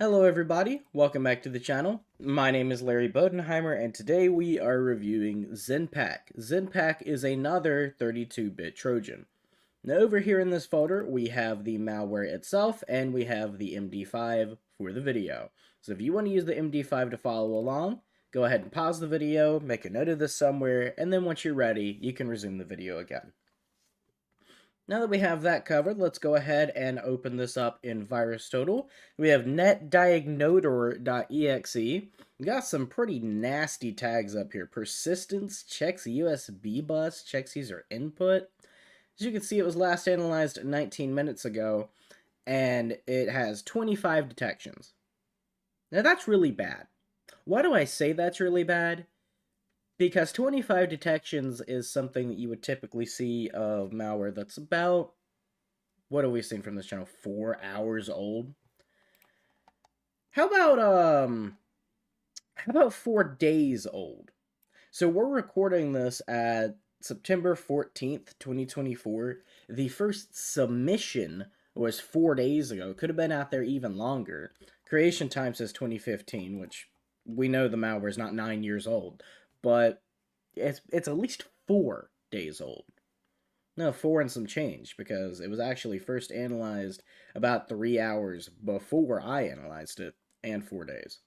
Hello everybody, welcome back to the channel. My name is Larry Bodenheimer and today we are reviewing Zenpak. Zenpak is another 32-bit Trojan. Now over here in this folder we have the malware itself and we have the MD5 for the video. So if you want to use the MD5 to follow along, go ahead and pause the video, make a note of this somewhere, and then once you're ready, you can resume the video again. Now that we have that covered, let's go ahead and open this up in VirusTotal. We have netdiagnotor.exe. We got some pretty nasty tags up here. Persistence, checks USB bus, checks user input. As you can see, it was last analyzed 19 minutes ago, and it has 25 detections. Now that's really bad. Why do I say that's really bad? Because 25 detections is something that you would typically see of malware that's about, what are we seeing from this channel, 4 hours old? How about 4 days old? So we're recording this at September 14th, 2024. The first submission was 4 days ago. Could have been out there even longer. Creation time says 2015, which we know the malware is not 9 years old. But it's at least 4 days old. No, 4 and some change, because it was actually first analyzed about 3 hours before I analyzed it, and 4 days.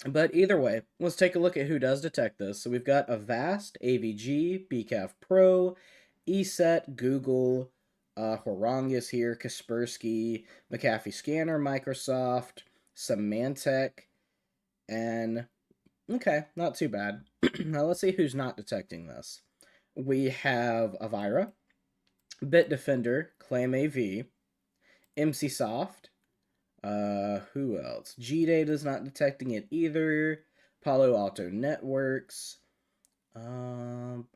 But either way, let's take a look at who does detect this. So we've got Avast, AVG, BCAF Pro, ESET, Google, Horongus here, Kaspersky, McAfee Scanner, Microsoft, Symantec, and okay, not too bad. Now let's see who's not detecting this. We have Avira, Bitdefender, ClaimAV, MCSoft, who else? GData's not detecting it either, Palo Alto Networks, and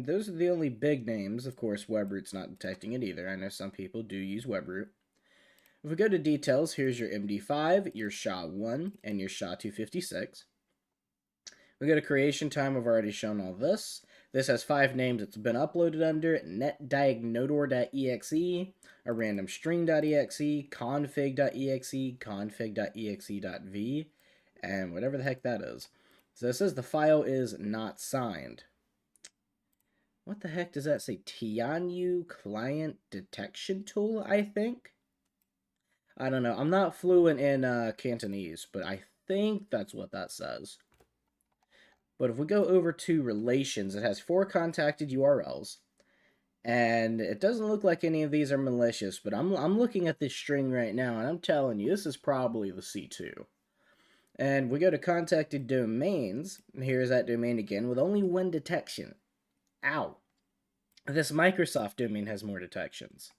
those are the only big names. Of course, Webroot's not detecting it either. I know some people do use Webroot. If we go to details, here's your MD5, your SHA-1, and your SHA-256. We go to creation time, I've already shown all this. This has 5 names it's been uploaded under: netdiagnotor.exe, a random string.exe, config.exe, config.exe.v, and whatever the heck that is. So it says the file is not signed. What the heck does that say? Tianyu Client Detection Tool, I think? I don't know. I'm not fluent in Cantonese, but I think that's what that says. But if we go over to relations, it has 4 contacted URLs. And it doesn't look like any of these are malicious, but I'm looking at this string right now, and I'm telling you, this is probably the C2. And we go to contacted domains. Here's that domain again with only 1 detection. Ow. This Microsoft domain has more detections.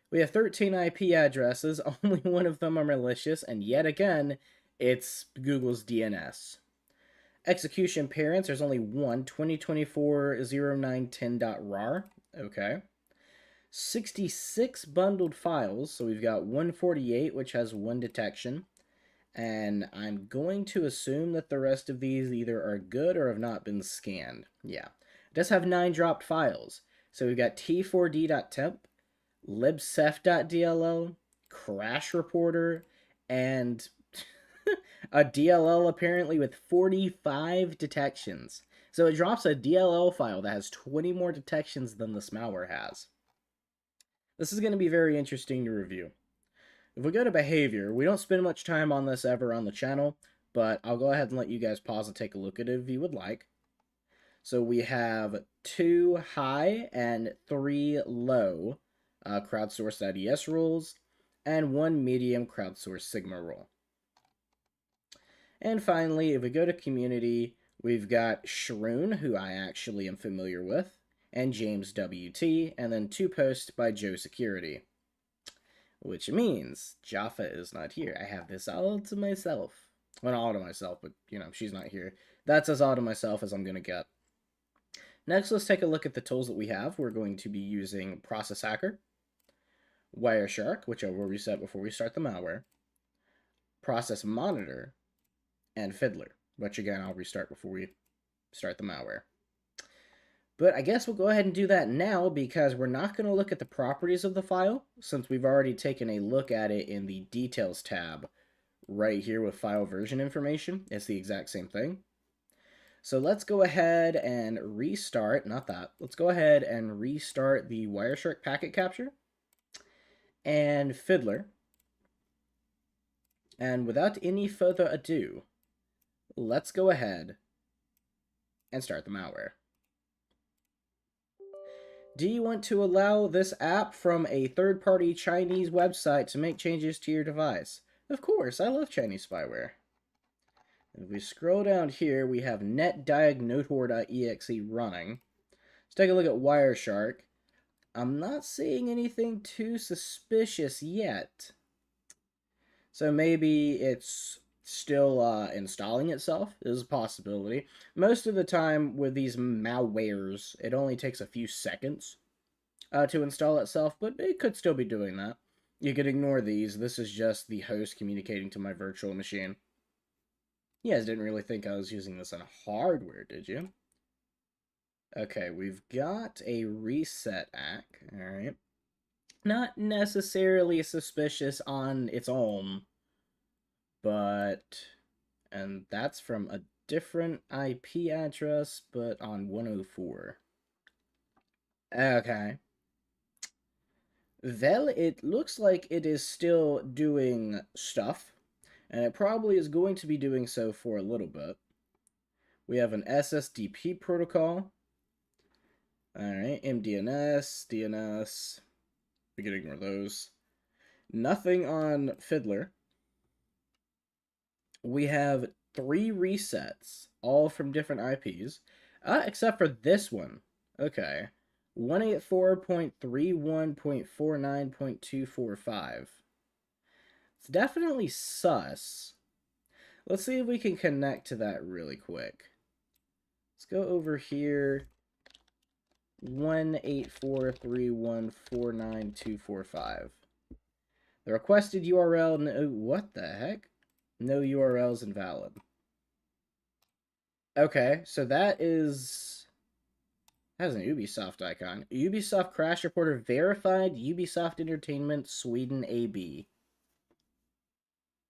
We have 13 IP addresses, only 1 of them are malicious, and yet again, it's Google's DNS. Execution parents, there's only one, 2024-0910.rar. Okay. 66 bundled files, so we've got 148, which has 1 detection. And I'm going to assume that the rest of these either are good or have not been scanned. Yeah. It does have 9 dropped files. So we've got t4d.temp, libsef.dll, crash reporter, and a DLL apparently with 45 detections. So it drops a DLL file that has 20 more detections than this malware has. This is going to be very interesting to review. If we go to behavior, we don't spend much time on this ever on the channel, but I'll go ahead and let you guys pause and take a look at it if you would like. So we have 2 high and 3 low crowdsourced IDS rules, and 1 medium crowdsourced Sigma rule. And finally, if we go to community, we've got Shroon, who I actually am familiar with, and James WT, and then 2 posts by Joe Security. Which means Jaffa is not here. I have this all to myself. Well, not all to myself, but, you know, she's not here. That's as all to myself as I'm going to get. Next, let's take a look at the tools that we have. We're going to be using Process Hacker, Wireshark, which I will reset before we start the malware, Process Monitor, and Fiddler, which again I'll restart before we start the malware. But I guess we'll go ahead and do that now because we're not going to look at the properties of the file since we've already taken a look at it in the details tab right here with file version information. It's the exact same thing. So let's go ahead and restart, not that, let's go ahead and restart the Wireshark packet capture and Fiddler. And without any further ado, let's go ahead and start the malware. Do you want to allow this app from a third-party Chinese website to make changes to your device? Of course, I love Chinese spyware. If we scroll down here, we have netdiagnotor.exe running. Let's take a look at Wireshark. I'm not seeing anything too suspicious yet. So maybe it's still installing itself. Is a possibility. Most of the time with these malwares, it only takes a few seconds to install itself, but it could still be doing that. You could ignore these. This is just the host communicating to my virtual machine. You guys didn't really think I was using this on hardware, did you? Okay, we've got a reset act. Alright. Not necessarily suspicious on its own, but... And that's from a different IP address, but on 104. Okay. Well, it looks like it is still doing stuff, and it probably is going to be doing so for a little bit. We have an SSDP protocol. Alright, MDNS, DNS. We can ignore those. Nothing on Fiddler. We have 3 resets, all from different IPs, except for this one. Okay. 184.31.49.245. It's definitely sus. Let's see if we can connect to that really quick. Let's go over here. 184.31.49.245. The requested URL, no, what the heck? No URL is invalid. Okay, so that has an Ubisoft icon. Ubisoft Crash Reporter verified. Ubisoft Entertainment Sweden AB.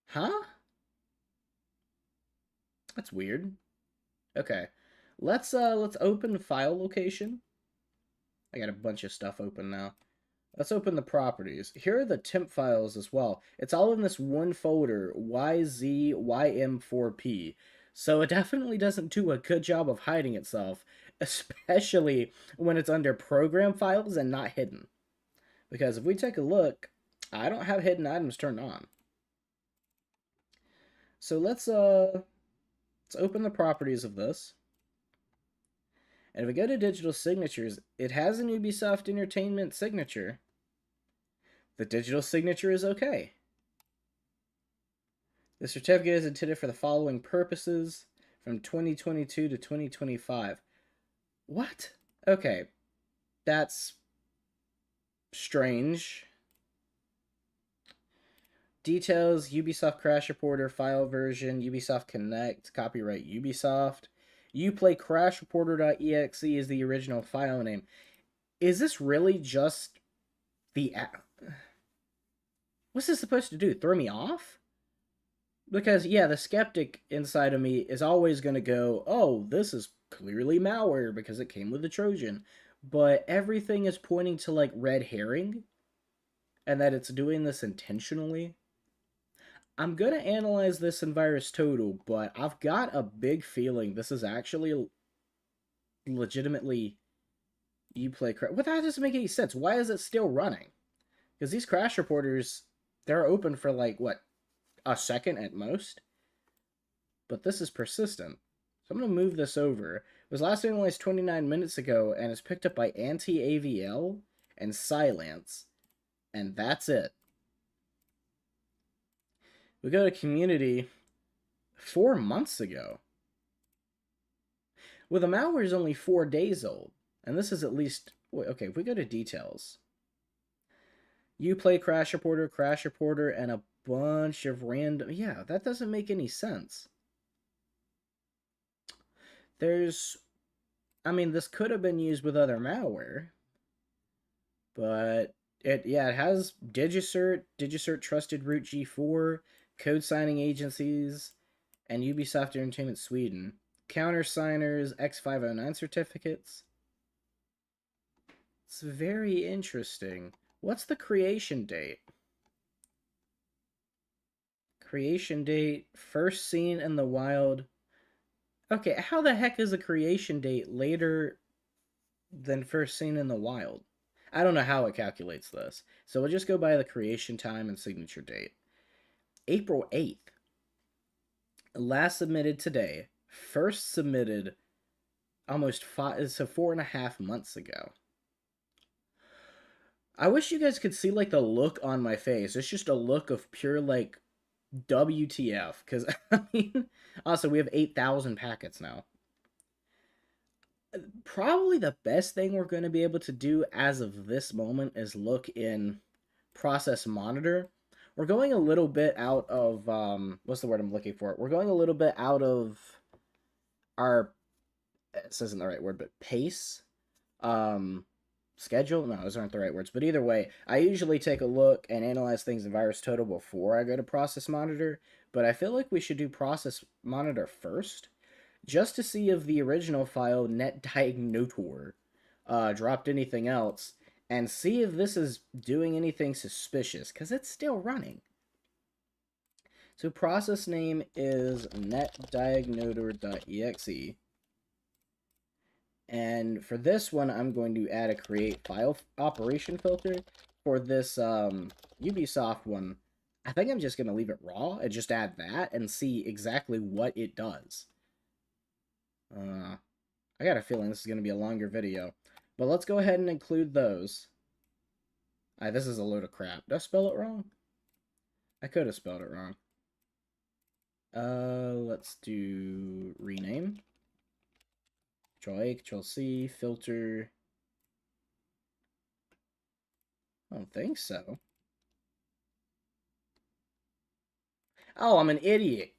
Huh? That's weird. Okay, let's open file location. I got a bunch of stuff open now. Let's open the properties. Here are the temp files as well. It's all in this one folder, YZYM4P. So it definitely doesn't do a good job of hiding itself, especially when it's under program files and not hidden. Because if we take a look, I don't have hidden items turned on. So let's open the properties of this. And if we go to digital signatures, it has an Ubisoft Entertainment signature. The digital signature is okay. The certificate is intended for the following purposes from 2022 to 2025. What? Okay. That's strange. Details, Ubisoft Crash Reporter, file version, Ubisoft Connect, copyright Ubisoft. UPlayCrashReporter.exe is the original file name. Is this really just the app? What's this supposed to do? Throw me off? Because, yeah, the skeptic inside of me is always going to go, oh, this is clearly malware because it came with the Trojan. But everything is pointing to, like, red herring, and that it's doing this intentionally. I'm going to analyze this in VirusTotal, but I've got a big feeling this is actually legitimately Uplay Crash. Well, that doesn't make any sense. Why is it still running? Because these crash reporters, they're open for, like, what, a second at most? But this is persistent. So I'm going to move this over. It was last analyzed 29 minutes ago, and it's picked up by anti-AVL and Silence. And that's it. We go to community 4 months ago. Well, the malware is only 4 days old. And this is at least... Okay, if we go to details. Uplay Crash Reporter, and a bunch of random... Yeah, that doesn't make any sense. There's... I mean, this could have been used with other malware, but it has Digicert Trusted Root G4, code signing agencies, and Ubisoft Entertainment Sweden. Countersigners X509 certificates. It's very interesting. What's the creation date? Creation date, first seen in the wild. Okay, how the heck is a creation date later than first seen in the wild? I don't know how it calculates this. So we'll just go by the creation time and signature date. April 8th. Last submitted today. First submitted almost 4.5 months ago. I wish you guys could see like the look on my face. It's just a look of pure like WTF. Because I mean, also we have 8,000 packets now. Probably the best thing we're going to be able to do as of this moment is look in process monitor. We're going a little bit out of what's the word I'm looking for? We're going a little bit out of our, this isn't the right word, but pace. Schedule? No, those aren't the right words. But either way, I usually take a look and analyze things in VirusTotal before I go to process monitor. But I feel like we should do process monitor first, just to see if the original file netdiagnotor dropped anything else, and see if this is doing anything suspicious, because it's still running. So process name is netdiagnotor.exe. And for this one, I'm going to add a create file operation filter. For this Ubisoft one, I think I'm just going to leave it raw and just add that and see exactly what it does. I got a feeling this is going to be a longer video. But let's go ahead and include those. This is a load of crap. Did I spell it wrong? I could have spelled it wrong. Let's do rename. Control-A, Control-C, filter. I don't think so. Oh, I'm an idiot.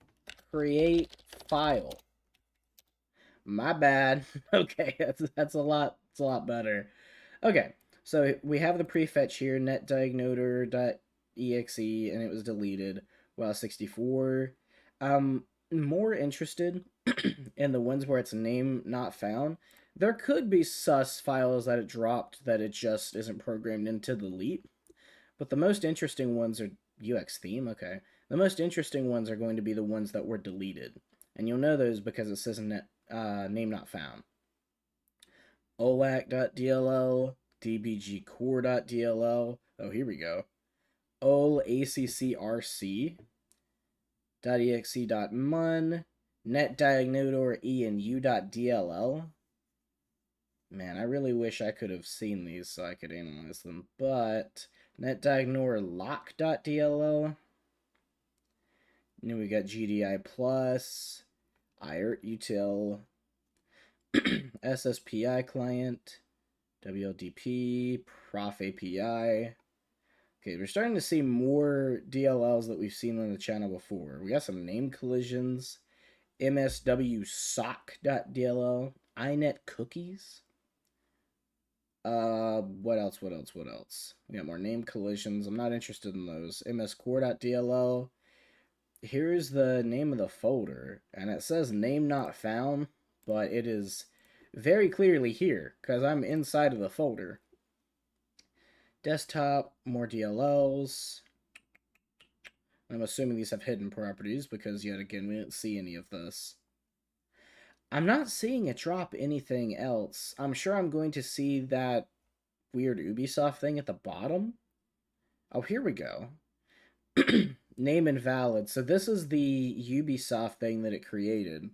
Create file. My bad. Okay, that's a lot better. Okay, so we have the prefetch here, netdiagnotor.exe, and it was deleted. Wow, 64. More interested in the ones where it's name not found. There could be sus files that it dropped that it just isn't programmed into delete. But the most interesting ones are UX theme, okay. The most interesting ones are going to be the ones that were deleted. And you'll know those because it says name not found. olac.dll, dbgcore.dll. Oh, here we go. olaccrc.exe.mun, netdiagnotor e&u.dll. Man, I really wish I could have seen these so I could analyze them, but netdiagnotor lock.dll. And then we got GDI plus, IRT util, SSPI client, WLDP, prof API. Okay, we're starting to see more DLLs that we've seen on the channel before. We got some name collisions, mswsock.dll, inet cookies. What else? We got more name collisions. I'm not interested in those. mscore.dll. Here's the name of the folder, and it says name not found, but it is very clearly here, because I'm inside of the folder. Desktop, more DLLs. I'm assuming these have hidden properties, because yet again, we didn't see any of this. I'm not seeing it drop anything else. I'm sure I'm going to see that weird Ubisoft thing at the bottom. Oh, here we go. Name invalid. So this is the Ubisoft thing that it created.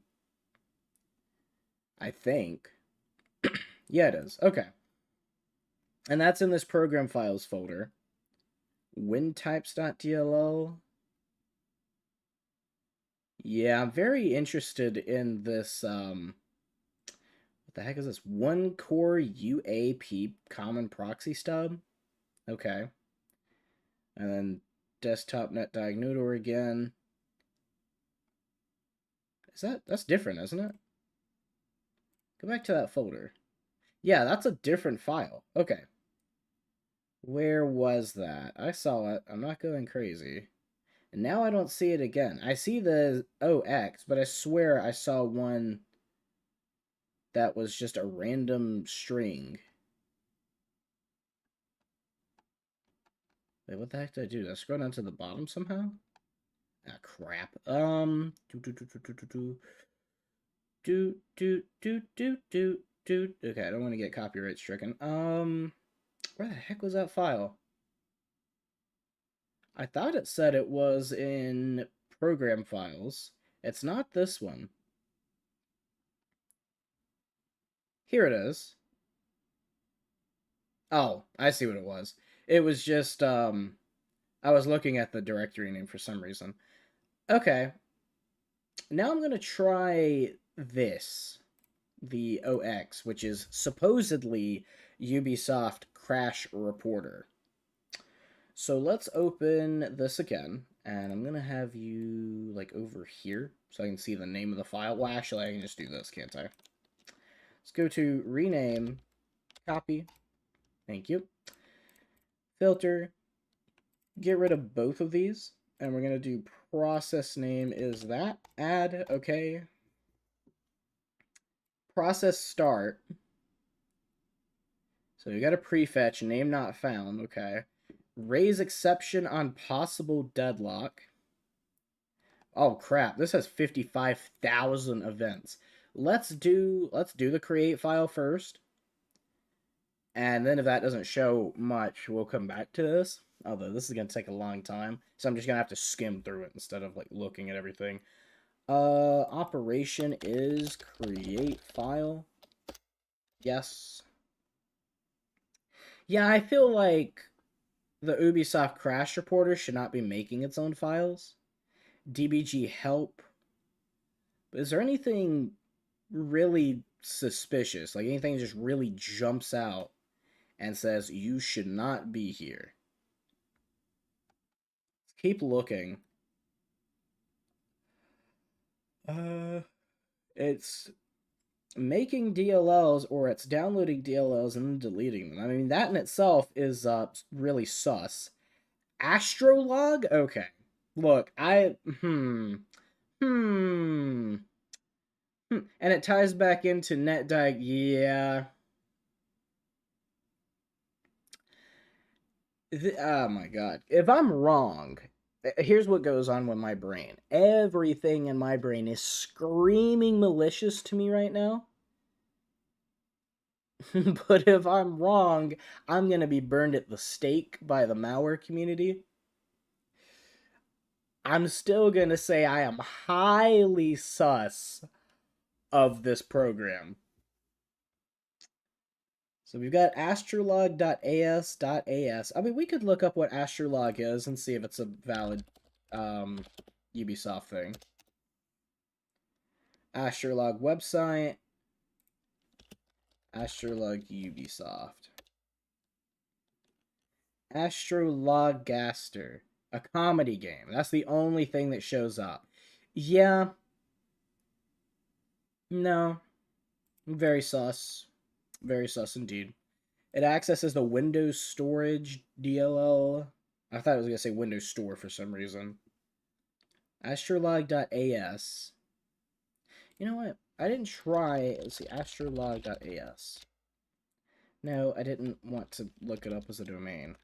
I think. Yeah, it is. Okay. And that's in this program files folder. Wintypes.dll. Yeah, I'm very interested in this, what the heck is this? One core UAP common proxy stub. Okay. And then desktop netdiagnotor again. That's different, isn't it? Go back to that folder. Yeah, that's a different file. Okay. Where was that? I saw it. I'm not going crazy. And now I don't see it again. I see the OX, but I swear I saw one that was just a random string. Wait, what the heck did I do? Did I scroll down to the bottom somehow? Ah, crap. Okay, I don't want to get copyright stricken. Where the heck was that file? I thought it said it was in program files. It's not this one. Here it is. Oh, I see what it was. It was just, I was looking at the directory name for some reason. Okay. Now I'm going to try this. The OX, which is supposedly Ubisoft Crash Reporter. So let's open this again, and I'm going to have you, like, over here, so I can see the name of the file. Well, actually, I can just do this, can't I? Let's go to rename, copy, thank you, filter, get rid of both of these, and we're going to do process name is that, add, okay, process start. So you got a prefetch, name not found, okay. Raise exception on possible deadlock. Oh crap, this has 55,000 events. Let's do the create file first. And then if that doesn't show much, we'll come back to this. Although this is gonna take a long time. So I'm just gonna have to skim through it instead of like looking at everything. Operation is create file. Yes. Yeah, I feel like the Ubisoft Crash Reporter should not be making its own files. DBG help. But is there anything really suspicious? Like anything just really jumps out and says you should not be here? Let's keep looking. It's making DLLs or it's downloading DLLs and then deleting them. I mean, that in itself is really sus. Astrolog? Okay. Look, hmm. And it ties back into NetDiag. Yeah. Oh my god. If I'm wrong, here's what goes on with my brain. Everything in my brain is screaming malicious to me right now. But if I'm wrong, I'm going to be burned at the stake by the malware community. I'm still going to say I am highly sus of this program. So we've got astrolog.as.as. I mean, we could look up what astrolog is and see if it's a valid Ubisoft thing. Astrolog website. Astrolog Ubisoft. Astrologgaster. A comedy game. That's the only thing that shows up. Yeah. No. Very sus. Very sus indeed. It accesses the Windows Storage DLL. I thought I was going to say Windows Store for some reason. Astrolog.as. You know what? I didn't try. Let's see. Astrolog.as. No, I didn't want to look it up as a domain.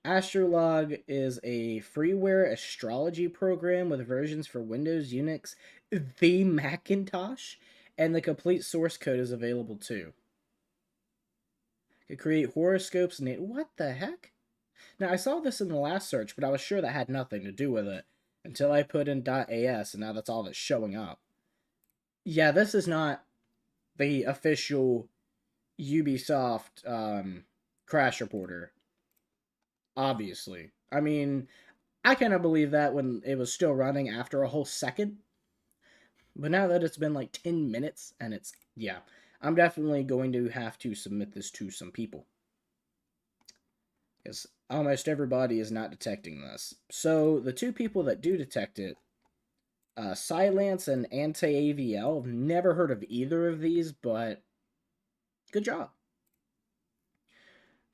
Astrolog is a freeware astrology program with versions for Windows, Unix, the Macintosh, and the complete source code is available too. Could create horoscopes and what the heck? Now I saw this in the last search, but I was sure that had nothing to do with it until I put in .as, and now that's all that's showing up. Yeah, this is not the official Ubisoft Crash Reporter. Obviously. I mean, I cannot believe that when it was still running after a whole second. But now that it's been like 10 minutes and it's, yeah, I'm definitely going to have to submit this to some people. Because almost everybody is not detecting this. So the two people that do detect it Silence and anti-AVL. I've never heard of either of these, but good job.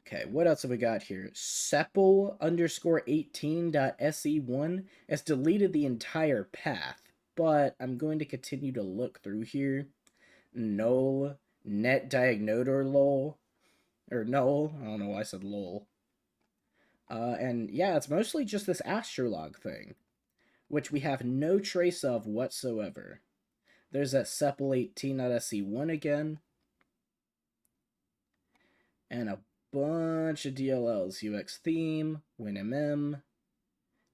Okay, what else have we got here? Sepal underscore 18.se1 has deleted the entire path, but I'm going to continue to look through here. Null, net diagnoder lol, or null, I don't know why I said lol. And yeah, it's mostly just this astrolog thing, which we have no trace of whatsoever. There's that sepal 18.se1 again, and a bunch of DLLs. UX theme, WinMM,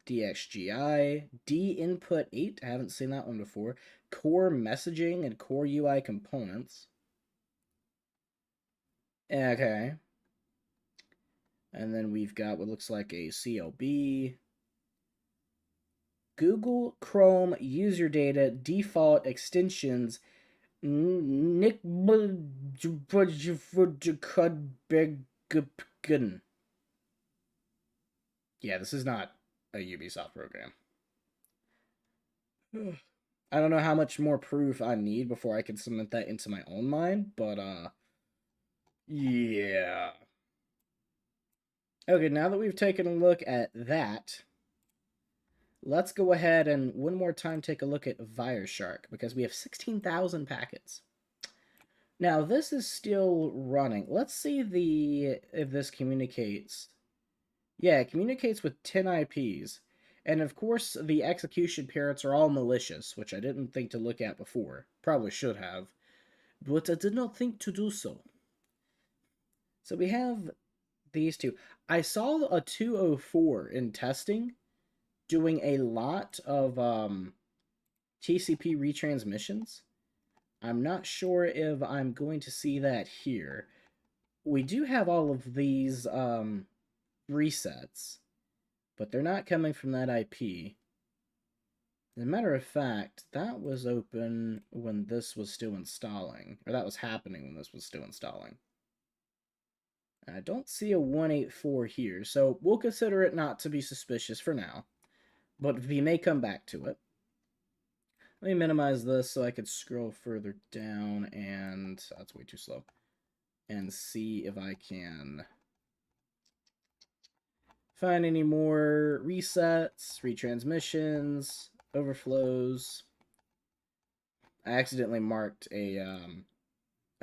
DXGI, D-input 8, I haven't seen that one before, core messaging and core UI components. Okay. And then we've got what looks like a CLB. Google Chrome user data default extensions. Nick. Yeah, this is not a Ubisoft program. I don't know how much more proof I need before I can cement that into my own mind, but yeah. Okay, now that we've taken a look at that, let's go ahead and one more time take a look at Wireshark, because we have 16,000 packets. Now, this is still running. Let's see if this communicates. Yeah, it communicates with 10 IPs. And of course, the execution parents are all malicious, which I didn't think to look at before. Probably should have. But I did not think to do so. So we have these two. I saw a 204 in testing doing a lot of TCP retransmissions. I'm not sure if I'm going to see that here. We do have all of these resets, but they're not coming from that IP. As a matter of fact, that was open when this was still installing, or that was happening when this was still installing. I don't see a 184 here, so we'll consider it not to be suspicious for now, but we may come back to it. Let me minimize this so I could scroll further down, and that's way too slow, and see if I can find any more resets, retransmissions, overflows. I accidentally marked a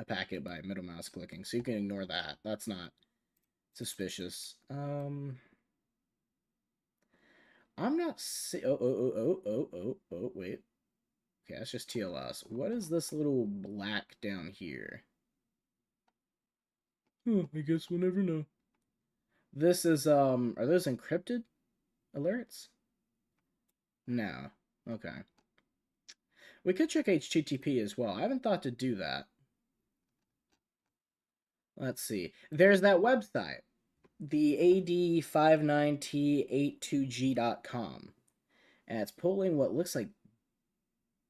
packet by middle mouse clicking, so you can ignore that. That's not suspicious. I'm not wait. Okay, that's just TLS. What is this little black down here? I guess we'll never know. This is, are those encrypted alerts? No. Okay. We could check HTTP as well. I haven't thought to do that. Let's see. There's that website, the AD59T82G.com. And it's pulling what looks like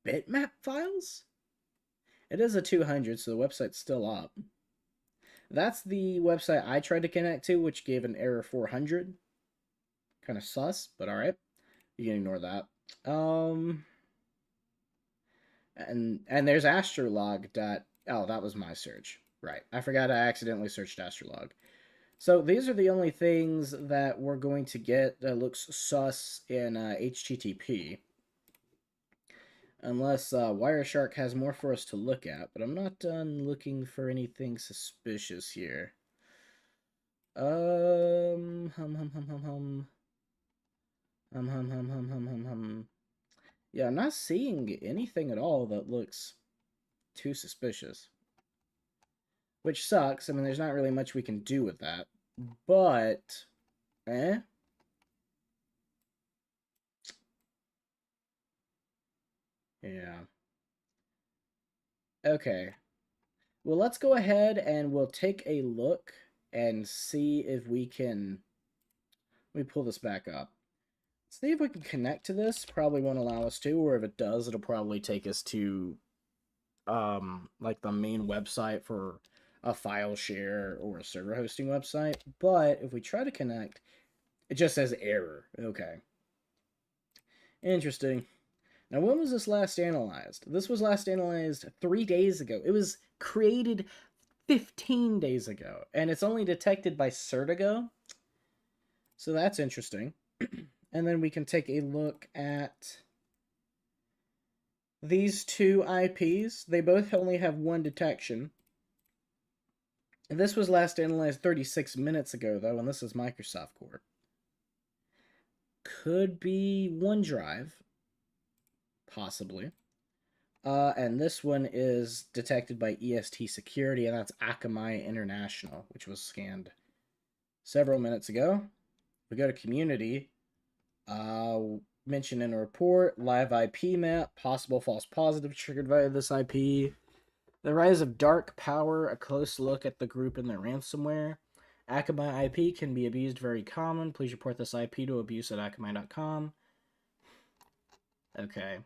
bitmap files? It is a 200, so the website's still up. That's the website I tried to connect to, which gave an error 400. Kind of sus, but alright. You can ignore that. And there's astrolog. Oh, that was my search. Right. I forgot I accidentally searched astrolog. So these are the only things that we're going to get that looks sus in HTTP. Unless Wireshark has more for us to look at, but I'm not done looking for anything suspicious here. Hum. Yeah, I'm not seeing anything at all that looks too suspicious. Which sucks. I mean, there's not really much we can do with that. But, eh? Yeah. Okay. Well, let's go ahead and we'll take a look and see if we can... Let me pull this back up. See if we can connect to this. Probably won't allow us to, or if it does, it'll probably take us to, like the main website for a file share or a server hosting website. But if we try to connect, it just says error. Okay. Interesting. Now, when was this last analyzed? This was last analyzed 3 days ago. It was created 15 days ago, and it's only detected by Certigo. So that's interesting. And then we can take a look at these two IPs. They both only have one detection. This was last analyzed 36 minutes ago, though, and this is Microsoft Core. Could be OneDrive, possibly. And this one is detected by EST Security, and that's Akamai International, which was scanned several minutes ago. We go to Community. Mentioned in a report, live IP map, possible false positive triggered via this IP. The rise of dark power, a close look at the group and their ransomware. Akamai IP can be abused, very common. Please report this IP to abuse@akamai.com. Okay.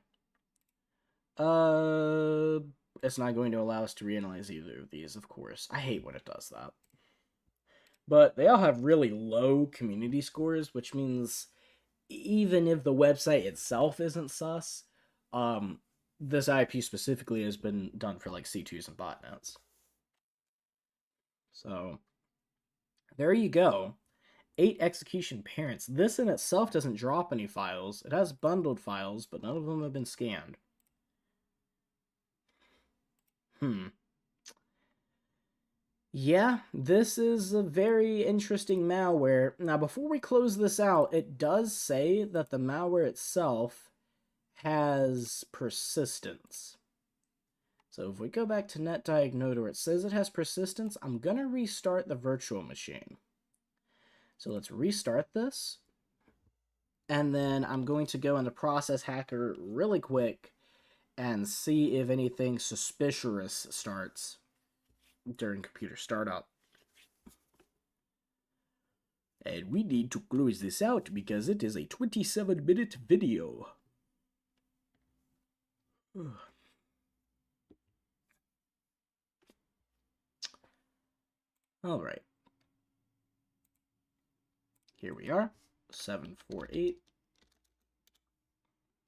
It's not going to allow us to reanalyze either of these, of course. I hate when it does that. But they all have really low community scores, which means even if the website itself isn't sus, this IP specifically has been done for like C2s and botnets. So there you go. 8 execution parents. This in itself doesn't drop any files. It has bundled files, but none of them have been scanned. Yeah, this is a very interesting malware. Now, before we close this out, it does say that the malware itself has persistence. So if we go back to NetDiagnoder, where it says it has persistence, I'm going to restart the virtual machine. So let's restart this. And then I'm going to go into Process Hacker really quick and see if anything suspicious starts during computer startup. And we need to close this out because it is a 27-minute video. All right. Here we are, 748.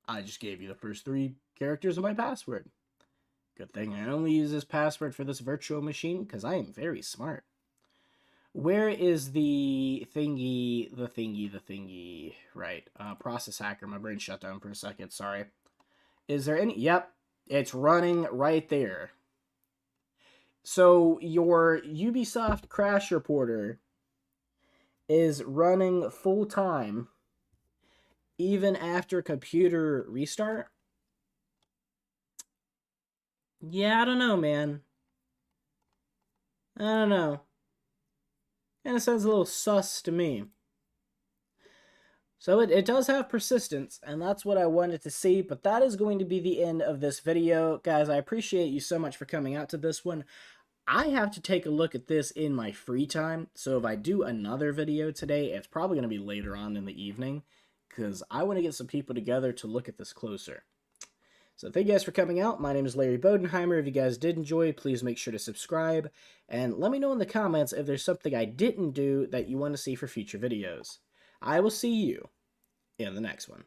I just gave you the first 3 characters of my password. Good thing I only use this password for this virtual machine, because I am very smart. Where is the thingy? Right, Process Hacker. My brain shut down for a second, sorry. Is there any? Yep, it's running right there. So your Ubisoft Crash Reporter is running full time even after computer restart? Yeah, I don't know, man. I don't know. And it sounds a little sus to me. So it does have persistence, and that's what I wanted to see, but that is going to be the end of this video. Guys, I appreciate you so much for coming out to this one. I have to take a look at this in my free time, so if I do another video today, it's probably going to be later on in the evening, because I want to get some people together to look at this closer. So thank you guys for coming out. My name is Larry Bodenheimer. If you guys did enjoy, please make sure to subscribe, and let me know in the comments if there's something I didn't do that you want to see for future videos. I will see you in the next one.